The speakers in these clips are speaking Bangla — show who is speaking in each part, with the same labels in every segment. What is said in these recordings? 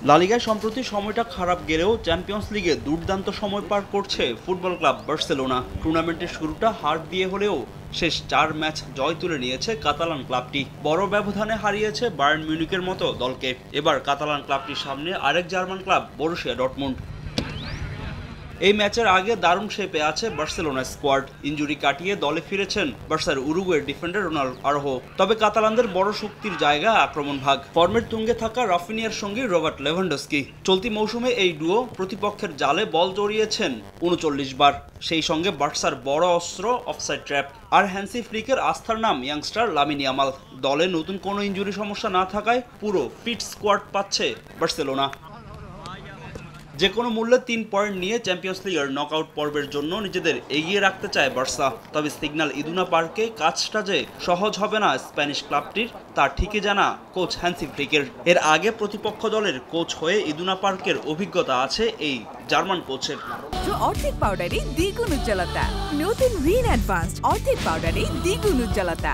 Speaker 1: লা লিগায় সম্প্রতি সময়টা খারাপ গেলেও চ্যাম্পিয়ন্স লিগে দুর্দান্ত সময় পার করছে ফুটবল ক্লাব বার্সেলোনা। টুর্নামেন্টের শুরুটা হার দিয়ে হলেও শেষ 4 ম্যাচ জয় তুলে নিয়েছে কাতালান ক্লাবটি। বড় ব্যবধানে হারিয়েছে বায়ার্ন মিউনিখের মতো দলকে। এবার কাতালান ক্লাবটির সামনে আরেক জার্মান ক্লাব বরুসিয়া ডর্টমুন্ড। এই ম্যাচের আগে দারুণ শেপে আছে বার্সেলোনা স্কোয়াড। ইনজুরি কাটিয়ে দলে ফিরেছেন বার্সার উরুগুয়ের ডিফেন্ডার রোনাল্ডো আরোহো। তবে কাতালানদের বড় শক্তির জায়গা আক্রমণ ভাগ। ফর্মের তুঙ্গে থাকা রাফিনিয়ার সঙ্গে রবার্ট লেভানডস্কি। চলতি মৌসুমে এই ডুও প্রতিপক্ষের জালে বল জড়িয়েছেন 39 বার। সেই সঙ্গে বার্সার বড় অস্ত্র অফসাইড ট্র্যাপ। আর হ্যান্সি ফ্লিকের আস্থার নাম ইয়াংস্টার লামিন ইয়ামাল। দলে নতুন কোনো ইনজুরি সমস্যা না থাকায় পুরো ফিট স্কোয়াড পাচ্ছে বার্সেলোনা। যে কোনো মূল্যে 3 পয়েন্ট নিয়ে চ্যাম্পিয়ন্স লিগের নকআউট পর্বের জন্য নিজেদের এগিয়ে রাখতে চায় বার্সা। তবে সিগন্যাল ইদুনা পার্কে কাজটা যে সহজ হবে না স্প্যানিশ ক্লাবটির, তা ঠিকই জানা কোচ হ্যান্সি ফ্লিকের। এর আগে প্রতিপক্ষ দলের কোচ হয়ে ইদুনা পার্কের অভিজ্ঞতা আছে এই জার্মান কোচের।
Speaker 2: অর্ধেক পাউডারে দ্বিগুণ উজ্জ্বলতা। নতুন রিন অ্যাডভান্সড অর্ধেক পাউডারে দ্বিগুণ উজ্জ্বলতা।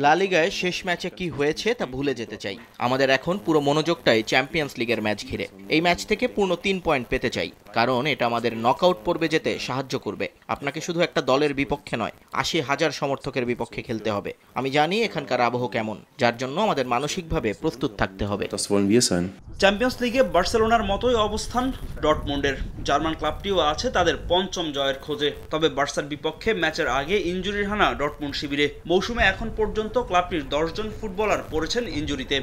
Speaker 3: লা লিগায় শেষ ম্যাচে কি হয়েছে তা ভুলে যেতে চাই। আমাদের এখন পুরো মনোযোগটাই চ্যাম্পিয়ন্স লিগের ম্যাচ ঘিরে। এই ম্যাচ থেকে পূর্ণ 3 পয়েন্ট পেতে চাই, কারণ এটা আমাদের নকআউট পর্বে যেতে সাহায্য করবে। আপনাকে শুধু একটা দলের বিপক্ষে নয়, 80,000 সমর্থকের বিপক্ষে খেলতে হবে। আমি জানি এখানকার আবহ কেমন, যার জন্য আমাদের মানসিকভাবে প্রস্তুত থাকতে হবে।
Speaker 1: চ্যাম্পিয়ন্স লিগে বার্সেলোনার মতোই অবস্থান ডর্টমুন্ডের। জার্মান ক্লাবটিও আছে তাদের 5ম জয়ের খোঁজে। তবে বার্সার বিপক্ষে ম্যাচের আগে ইনজুরির হানা ডর্টমুন্ড শিবিরে। মৌসুমে এখন পর্যন্ত ক্লাবটির 10 জন ফুটবলার পড়েছেন ইনজুরিতে।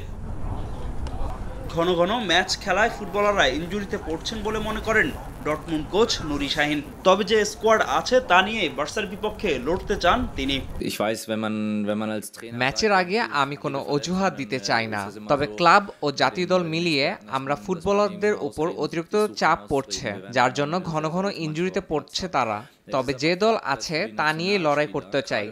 Speaker 1: ঘন ঘন ম্যাচ খেলায় ফুটবলাররা ইনজুরিতে পড়ছেন বলে মনে করেন ডর্টমুন্ড কোচ নুরি শাহিন। তবে যে স্কোয়াড আছে তা নিয়ে বার্সার বিপক্ষে লড়তে চান তিনি।
Speaker 4: ম্যাচের আগে আমি কোনো অজুহাত দিতে চাই না, তবে ক্লাব ও জাতীয় দল মিলিয়ে আমরা ফুটবলারদের উপর অতিরিক্ত চাপ পড়ছে, যার জন্য ঘন ঘন ইনজুরিতে পড়ছে তারা। তবে যে দল আছে তা নিয়েই লড়াই করতে চাই।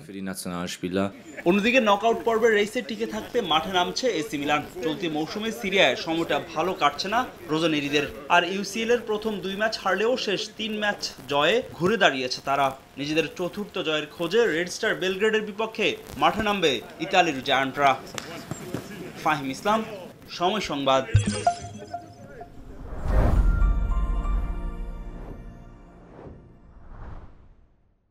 Speaker 1: অন্যদিকে নকআউট পর্বের রেসে টিকে থাকতে মাঠে নামছে এসি মিলান। চলতি মৌসুমে সিরিয়ায় সময়টা ভালো কাটছে না রোজানেরিদের। আর ইউসিএল এর প্রথম 2 ম্যাচ হারলেও শেষ 3 ম্যাচ জয়ে ঘুরে দাঁড়িয়েছে তারা। নিজেদের 4র্থ জয়ের খোঁজে রেড স্টার বেলগ্রেডের বিপক্ষে মাঠে নামবে ইতালির জায়ান্টরা। ফাহিম ইসলাম, সময় সংবাদ।